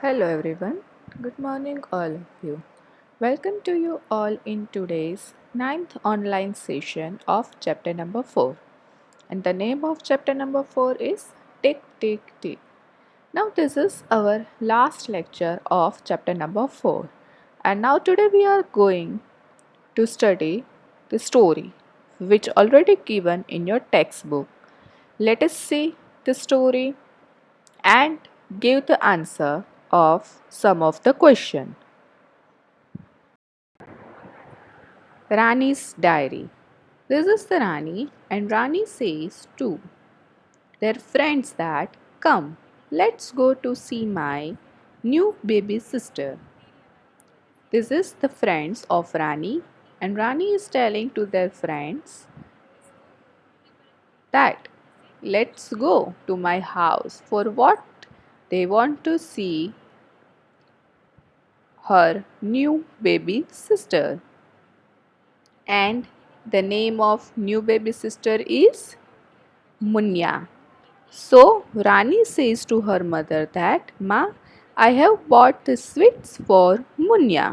Hello everyone. Good morning all of you. Welcome to you all in today's ninth online session of chapter number 4. And the name of chapter number 4 is Tick Tick Tick. Now this is our last lecture of chapter number 4. And now today we are going to study the story which already given in your textbook. Let us see the story and give the answer of some of the question. Rani's diary. This is the Rani, and Rani says to their friends that, "Come, let's go to see my new baby sister." This is the friends of Rani, and Rani is telling to their friends that, "Let's go to my house." For what? They want to see her new baby sister. And the name of new baby sister is Munya. So Rani says to her mother that, "Ma, I have bought the sweets for Munya."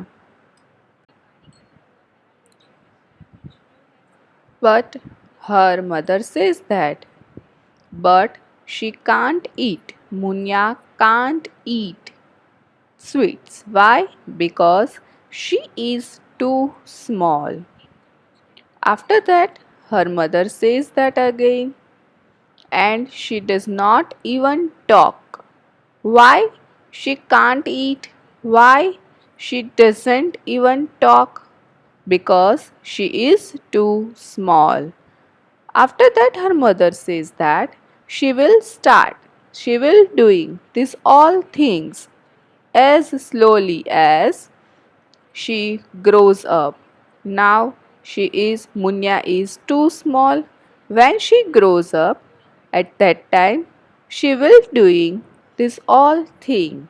But her mother says that, "But she can't eat. Munya can't eat sweets." Why? Because she is too small. After that, her mother says that again, and she does not even talk. Why she can't eat? Why she doesn't even talk? Because she is too small. After that, her mother says that she will doing these all things as slowly as she grows up. Now Munya is too small. When she grows up, at that time she will doing this all thing.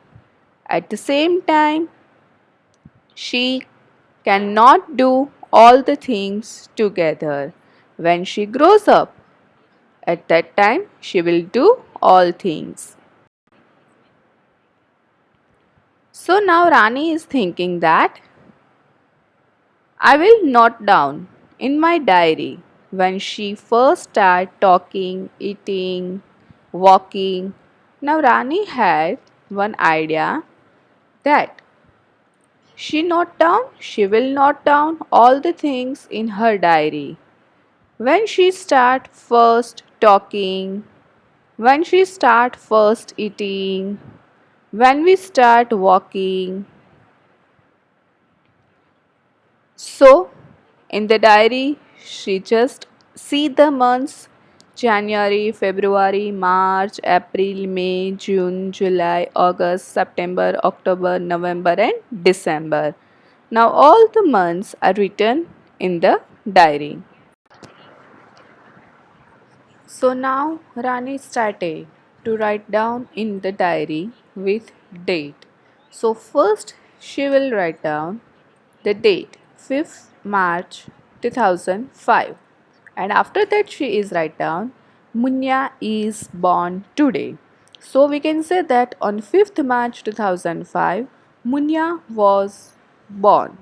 At the same time, she cannot do all the things together. When she grows up, at that time she will do all things. So now Rani is thinking that I will note down in my diary when she first started talking, eating, walking. Now Rani had one idea that she will note down all the things in her diary. When she start first talking, when she start first eating, when we start walking. So in the diary, she just see the months January, February, March, April, May, June, July, August, September, October, November, and December. Now, all the months are written in the diary. So, now Rani started to write down in the diary with date. So, first she will write down the date 5th March 2005, and after that she is write down Munya is born today. So we can say that on 5th March 2005 Munya was born.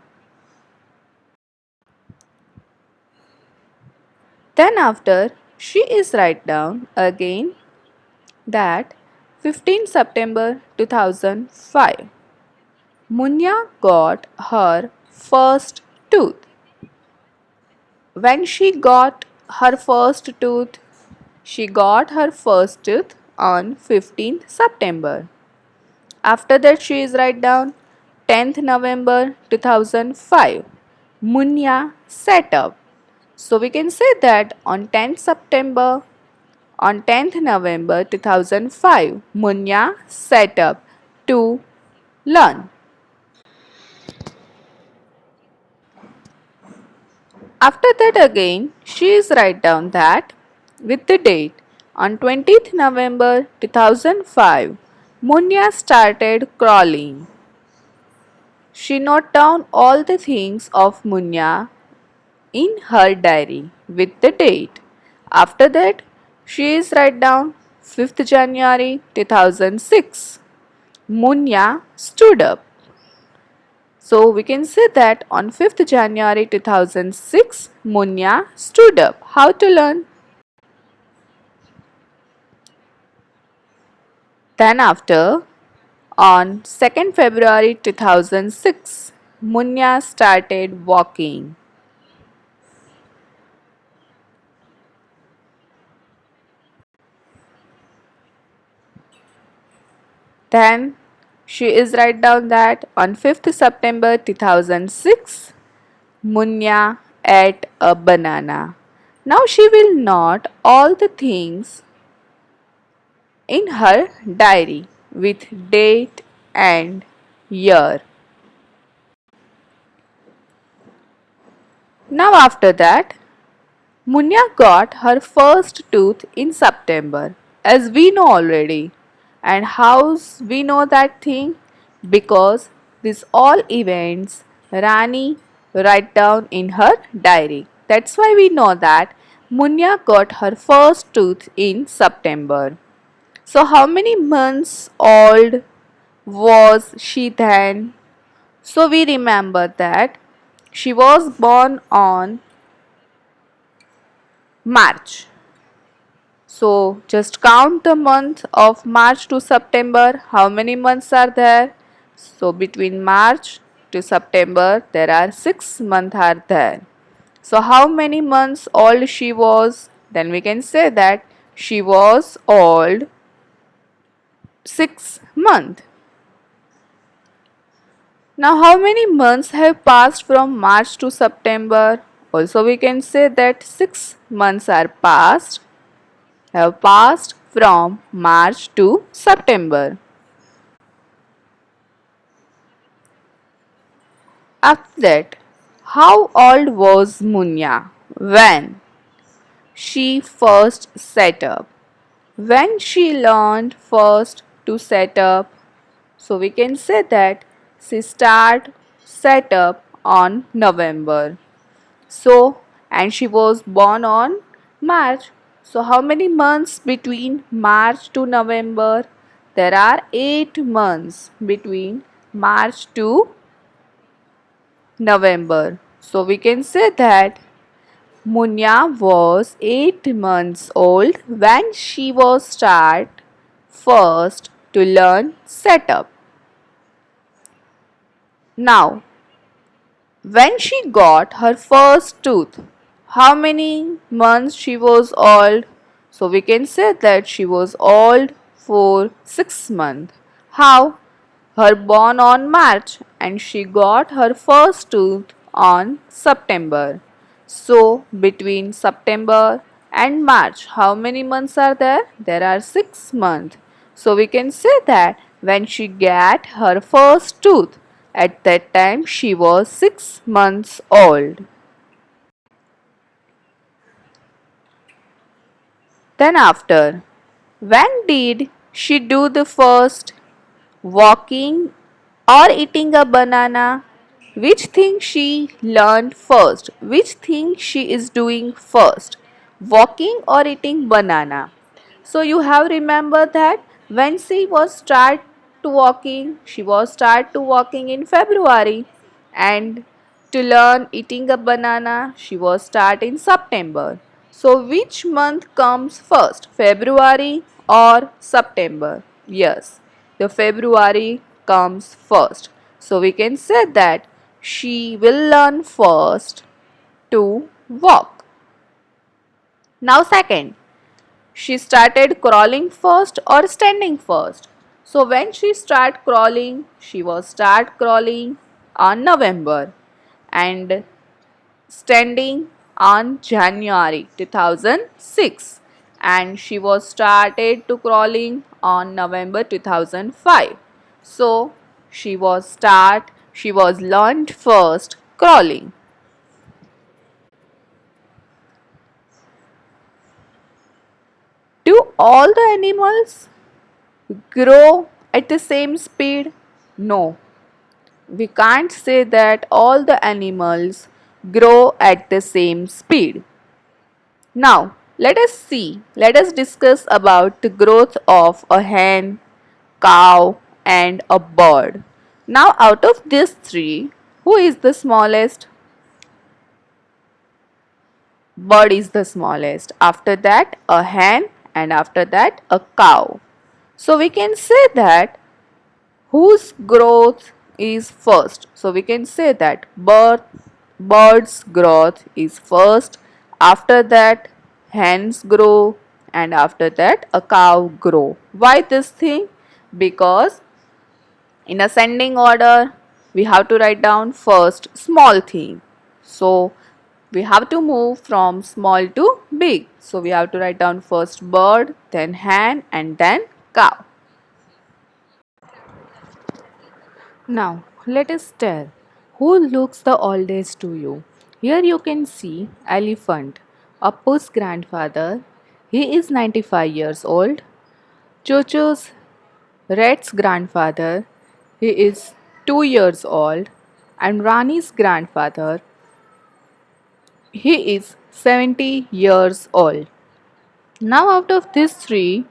Then after she is write down again that 15 September 2005 Munya got her first tooth. When she got her first tooth, she got her first tooth on 15th September. After that, she is write down 10th November 2005. Munya set up. So we can say that on 10th November 2005, Munya set up to learn. After that again, she is write down that with the date on 20th November 2005, Munya started crawling. She note down all the things of Munya in her diary with the date. After that, she is write down 5th January 2006. Munya stood up. So we can say that on 5th January 2006, Munya stood up. How to learn? Then after, on 2nd February 2006, Munya started walking. Then she is write down that on 5th September 2006, Munya ate a banana. Now she will note all the things in her diary with date and year. Now after that, Munya got her first tooth in September, as we know already. And how we know that thing? Because these all events Rani write down in her diary. That's why we know that Munya got her first tooth in September. So how many months old was she then? So we remember that she was born on March. So just count the month of March to September. How many months are there? So between March to September there are 6 months are there. So how many months old she was? Then we can say that she was old 6 months. Now how many months have passed from March to September? Also we can say that 6 months are have passed from March to September. After that, how old was Munya when she first set up? When she learned first to set up, so we can say that she start set up on November. So, and she was born on March. So, how many months between March to November? There are 8 months between March to November. So, we can say that Munya was 8 months old when she was start first to learn setup. Now, when she got her first tooth, how many months she was old? So we can say that she was old for 6 months. How? Her born on March and she got her first tooth on September. So between September and March, how many months are there? There are 6 months. So we can say that when she got her first tooth, at that time she was 6 months old. Then after, when did she do the first walking or eating a banana? Which thing she learned first? Which thing she is doing first? Walking or eating banana? So you have remember that when she was start to walking, she was start to walking in February, and to learn eating a banana, she was start in September. So which month comes first, February or September? Yes, the February comes first. So we can say that she will learn first to walk. Now second, she started crawling first or standing first. So when she start crawling, she was start crawling on November and standing on January 2006, and she was started to crawling on November 2005. So she was learned first crawling. Do all the animals grow at the same speed? No, we can't say that all the animals grow at the same speed. Now, let us discuss about the growth of a hen, cow and a bird. Now out of these three, who is the smallest? Bird is the smallest. After that, a hen, and after that, a cow. So we can say that whose growth is first. So we can say that bird's growth is first. After that, hens grow, and after that, a cow grow. Why this thing? Because in ascending order, we have to write down first small thing. So we have to move from small to big. So we have to write down first bird, then hen, and then cow. Now let us tell who looks the oldest to you. Here you can see elephant, Appu's grandfather. He is 95 years old. Chocho's Red's grandfather. He is 2 years old. And Rani's grandfather. He is 70 years old. Now out of these three,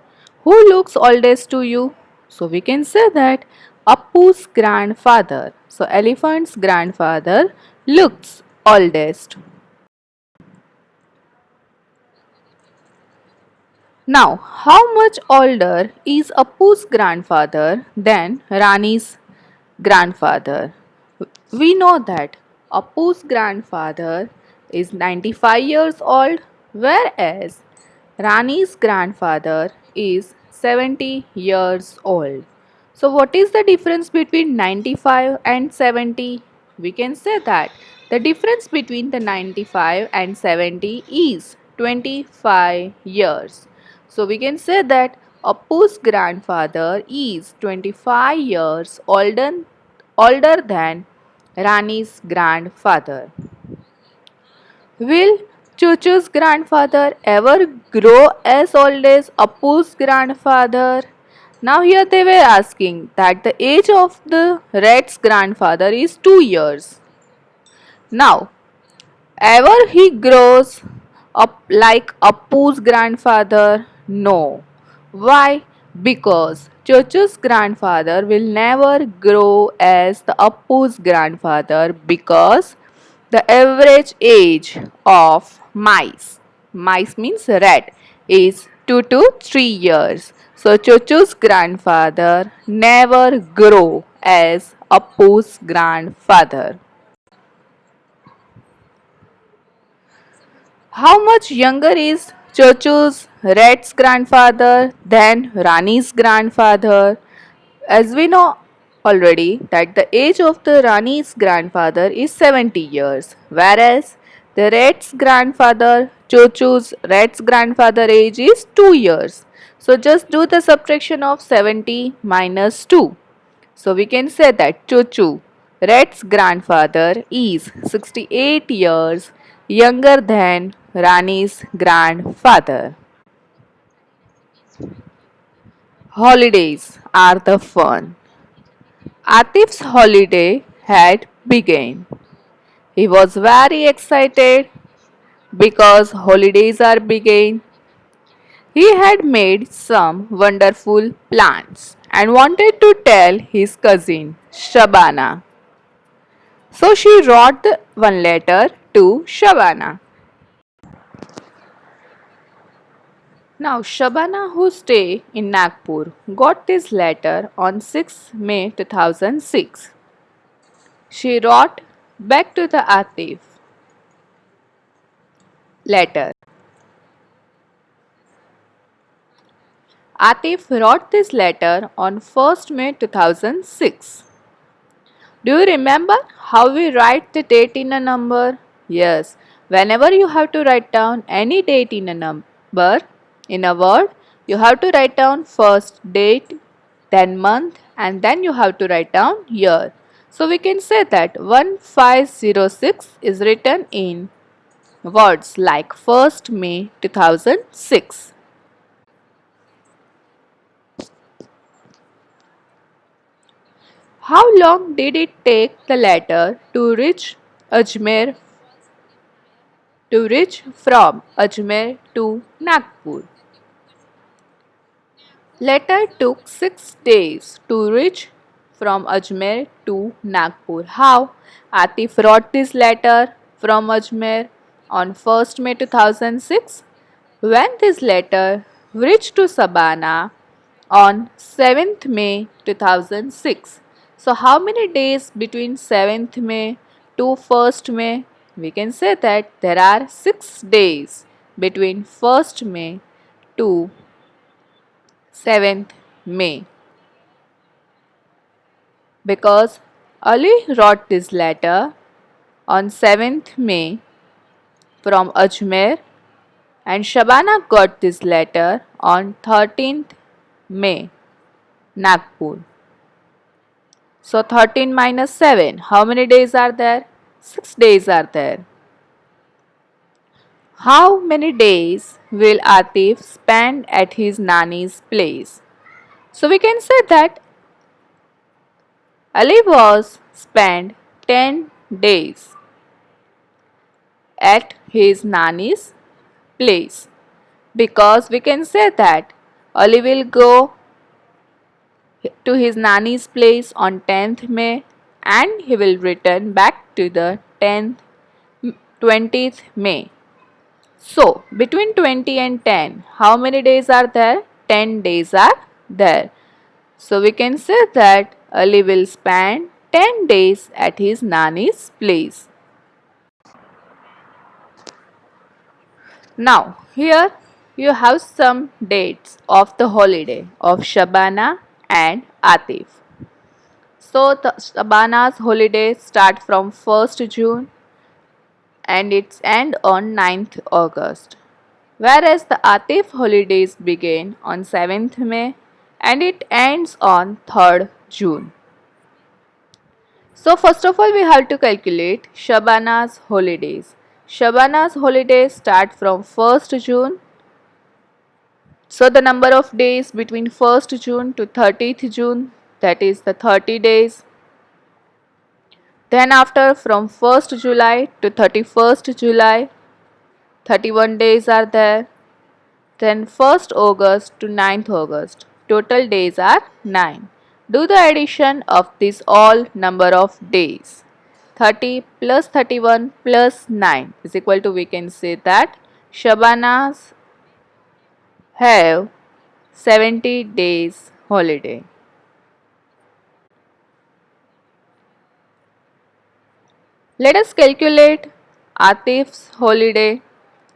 who looks oldest to you? So we can say that Appu's grandfather. So elephant's grandfather looks oldest. Now how much older is Appu's grandfather than Rani's grandfather? We know that Appu's grandfather is 95 years old, whereas Rani's grandfather is 70 years old. So what is the difference between 95 and 70? We can say that the difference between the 95 and 70 is 25 years. So we can say that Appu's grandfather is 25 years older than Rani's grandfather. Will Chuchu's grandfather ever grow as old as Appu's grandfather? Now here they were asking that the age of the Red's grandfather is 2 years. Now, ever he grows up like Appu's grandfather? No. Why? Because Chuchu's grandfather will never grow as the Appu's grandfather because the average age of mice means rat, is 2 to 3 years. So Chuchu's grandfather never grow as Appu's grandfather. How much younger is Chuchu's rat's grandfather than Rani's grandfather? As we know already that the age of the Rani's grandfather is 70 years, whereas the rat's grandfather, Chuchu's rat's grandfather age is 2 years. So just do the subtraction of 70 minus 2. So we can say that Chuchu, rat's grandfather, is 68 years younger than Rani's grandfather. Holidays are the fun. Atif's holiday had begun. He was very excited because holidays are begun. He had made some wonderful plans and wanted to tell his cousin Shabana. So she wrote one letter to Shabana. Now Shabana, who stay in Nagpur, got this letter on 6 May 2006. She wrote back to the Atif letter. Atif wrote this letter on 1st May 2006. Do you remember how we write the date in a number? Yes, whenever you have to write down any date in a number, in a word, you have to write down first date, then month, and then you have to write down year. So we can say that 1506 is written in words like 1st May 2006. How long did it take the letter to reach Ajmer from Ajmer to Nagpur? Letter took 6 days to reach from Ajmer to Nagpur. How? Atif wrote this letter from Ajmer on 1st May 2006. When this letter reached to Sabana on 7th May 2006. So how many days between 7th May to 1st May? We can say that there are 6 days between 1st May to 7th May, because Ali wrote this letter on 7th May from Ajmer and Shabana got this letter on 13th May, Nagpur. So 13 minus 7, how many days are there? 6 days are there. How many days will Atif spend at his Nani's place? So we can say that Ali was spent 10 days at his Nani's place, because we can say that Ali will go to his Nani's place on 10th May and he will return back to the 20th May. So between 20 and 10, how many days are there? 10 days are there. So we can say that Ali will spend 10 days at his Nani's place. Now, here you have some dates of the holiday of Shabana and Atif. So, the Shabana's holiday start from 1st June and its end on 9th August. Whereas the Atif holidays begin on 7th May and it ends on 3rd June. So first of all we have to calculate Shabana's holidays. Shabana's holidays start from 1st June. So the number of days between 1st June to 30th June, that is the 30 days. Then after from 1st July to 31st July, 31 days are there. Then 1st August to 9th August, total days are 9. Do the addition of this all number of days. 30 plus 31 plus 9 is equal to, we can say that Shabanas have 70 days holiday. Let us calculate Atif's holiday.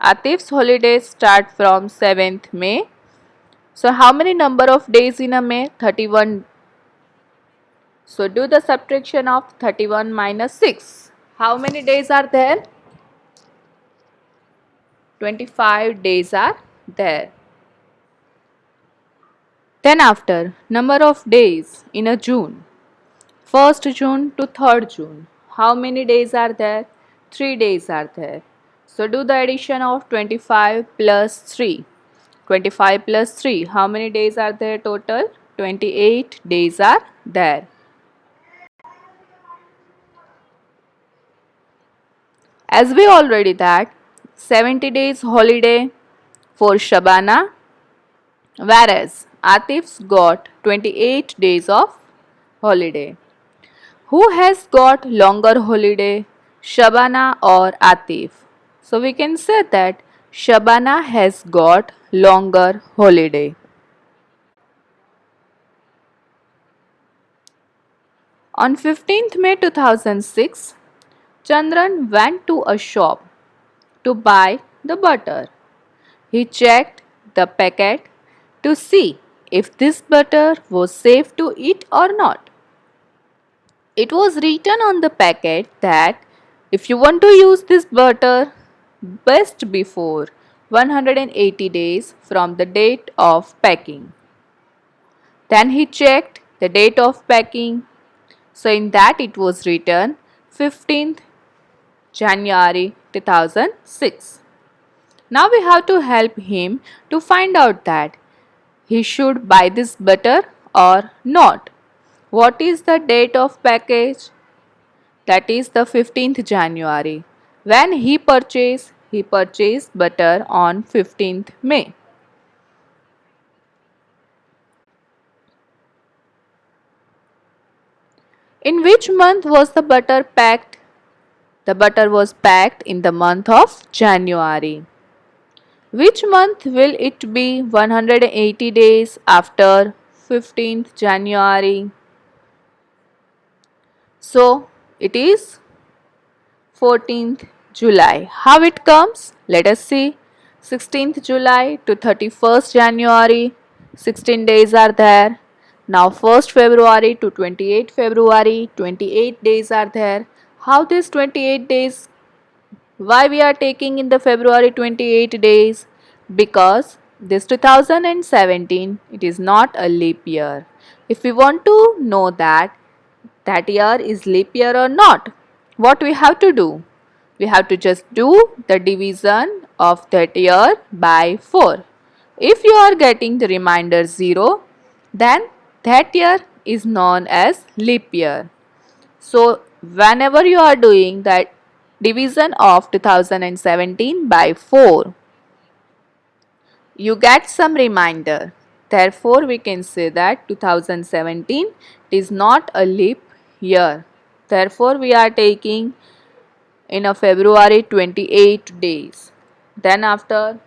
Atif's holidays start from 7th May. So how many number of days in a May? 31. So do the subtraction of 31 minus 6. How many days are there? 25 days are there. Then after, number of days in a June. 1st June to 3rd June. How many days are there? 3 days are there. So do the addition of 25 plus 3. 25 plus 3. How many days are there total? 28 days are there. As we already that 70 days holiday for Shabana, whereas Atif's got 28 days of holiday. Who has got longer holiday, Shabana or Atif? So we can say that Shabana has got longer holiday. On 15th May 2006, Chandran went to a shop to buy the butter. He checked the packet to see if this butter was safe to eat or not. It was written on the packet that if you want to use this butter, best before 180 days from the date of packing. Then he checked the date of packing. So in that it was written 15th January 2006. Now we have to help him to find out that he should buy this butter or not. What is the date of package? That is the 15th January. When he purchased butter on 15th May. In which month was the butter packed? The butter was packed in the month of January. Which month will it be 180 days after 15th January? So it is 14th July. How it comes? Let us see. 16th July to 31st January, 16 days are there. Now 1st February to 28th February, 28 days are there. How this 28 days? Why we are taking in the February 28 days? Because this 2017 it is not a leap year. If we want to know that year is leap year or not, what we have to do? We have to just do the division of that year by 4. If you are getting the remainder 0, then that year is known as leap year. So whenever you are doing that division of 2017 by 4, you get some reminder. Therefore, we can say that 2017 is not a leap year. Therefore, we are taking in a February 28 days. Then after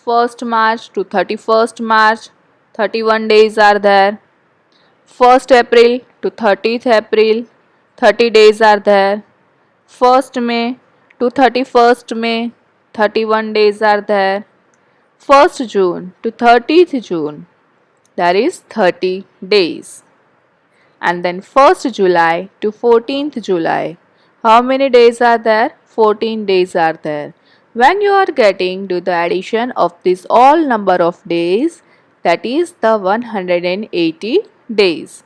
1st March to 31st March, 31 days are there. 1st April to 30th April, 30 days are there. 1st May to 31st May, 31 days are there. 1st June to 30th June, that is 30 days. And then 1st July to 14th July. How many days are there? 14 days are there. When you are getting to the addition of this all number of days, that is the 180 days.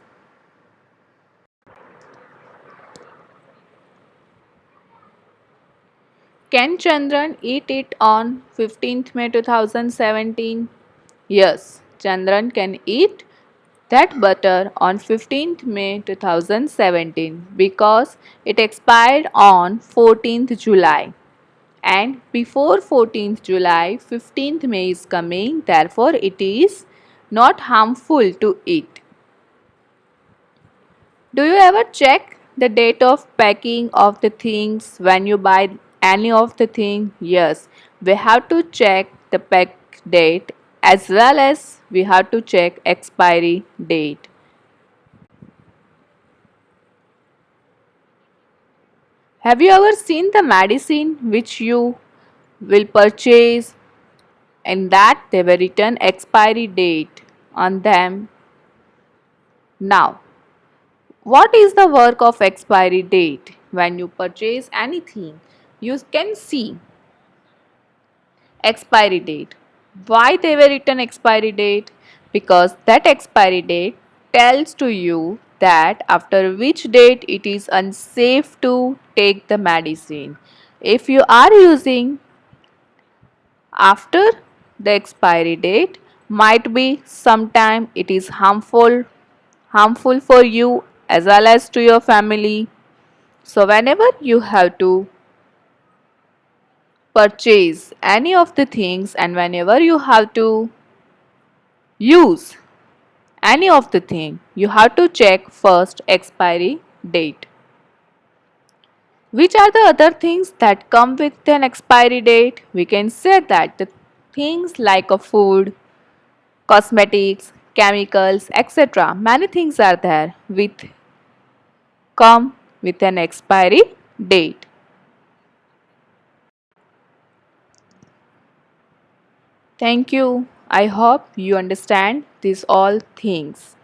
Can Chandran eat it on 15th May 2017? Yes, Chandran can eat that butter on 15th May 2017 because it expired on 14th July. And before 14th July, 15th May is coming, therefore it is not harmful to eat. Do you ever check the date of packing of the things when you buy any of the thing? Yes, we have to check the pack date as well as we have to check expiry date. Have you ever seen the medicine which you will purchase and that they were written expiry date on them? Now, what is the work of expiry date? When you purchase anything, you can see expiry date. Why they were written expiry date? Because that expiry date tells to you that after which date it is unsafe to take the medicine. If you are using after the expiry date, might be sometime it is harmful for you as well as to your family. So whenever you have to purchase any of the things and whenever you have to use any of the thing, you have to check first expiry date. Which are the other things that come with an expiry date? We can say that the things like a food, cosmetics, chemicals, etc. Many things are there with come with an expiry date. Thank you. I hope you understand these all things.